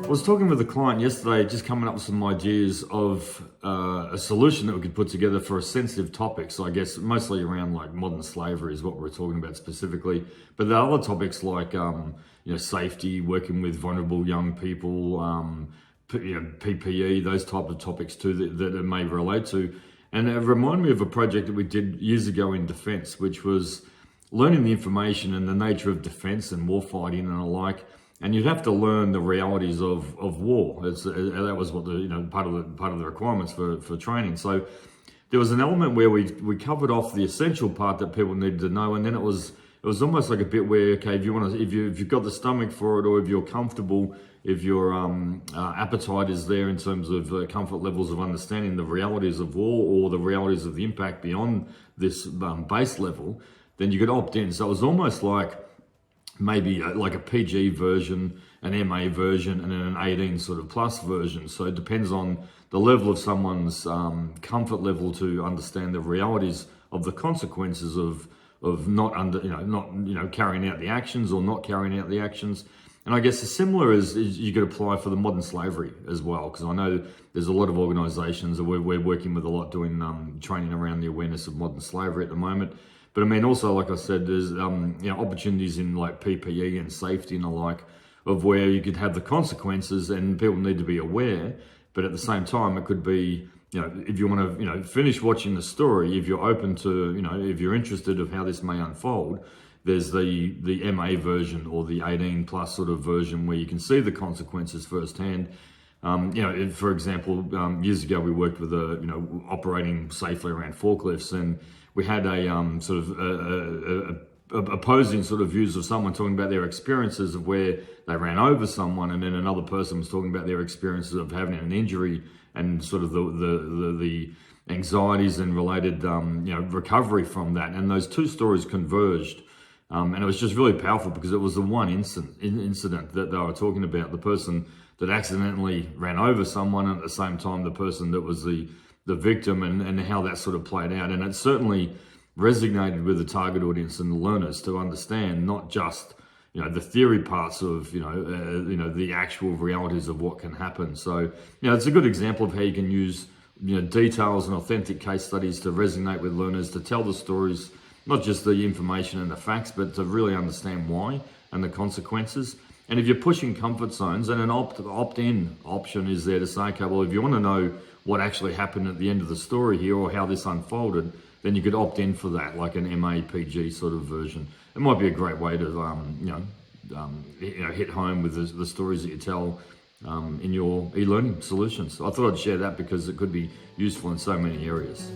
I was talking with a client yesterday, just coming up with some ideas of a solution that we could put together for a sensitive topic. So I guess mostly around like modern slavery is what we're talking about specifically. But there are other topics like safety, working with vulnerable young people, PPE, those type of topics too that it may relate to. And it reminded me of a project that we did years ago in defence, which was learning the information and the nature of defence and warfighting and the like. And you'd have to learn the realities of war. That was what part of the requirements for training. So there was an element where we covered off the essential part that people needed to know, and then it was almost like a bit where, okay, if you've got the stomach for it, or if you're comfortable, if your appetite is there in terms of comfort levels of understanding the realities of war or the realities of the impact beyond this base level, then you could opt in. So it was almost like maybe like a PG version, an MA version, and then an 18 sort of plus version. So it depends on the level of someone's comfort level to understand the realities of the consequences of not carrying out the actions or not carrying out the actions. And I guess the similar is you could apply for the modern slavery as well, because I know there's a lot of organisations that we're working with a lot doing training around the awareness of modern slavery at the moment. But I mean, also, like I said, there's opportunities in like PPE and safety and the like, of where you could have the consequences and people need to be aware. But at the same time, it could be, if you want to, finish watching the story, if you're open to, if you're interested of how this may unfold, there's the MA version or the 18 plus sort of version where you can see the consequences firsthand. For example, years ago we worked with operating safely around forklifts, and we had a sort of opposing sort of views of someone talking about their experiences of where they ran over someone, and then another person was talking about their experiences of having an injury and sort of the anxieties and related recovery from that. And those two stories converged. And it was just really powerful because it was the one incident that they were talking about, the person that accidentally ran over someone, and at the same time the person that was the victim, and how that sort of played out. And it certainly resonated with the target audience and the learners to understand not just the theory parts of the actual realities of what can happen. So it's a good example of how you can use details and authentic case studies to resonate with learners, to tell the stories, not just the information and the facts, but to really understand why and the consequences. And if you're pushing comfort zones, then an opt-in option is there to say, okay, well, if you want to know what actually happened at the end of the story here or how this unfolded, then you could opt in for that, like an MAPG sort of version. It might be a great way to hit home with the stories that you tell in your e-learning solutions. I thought I'd share that because it could be useful in so many areas.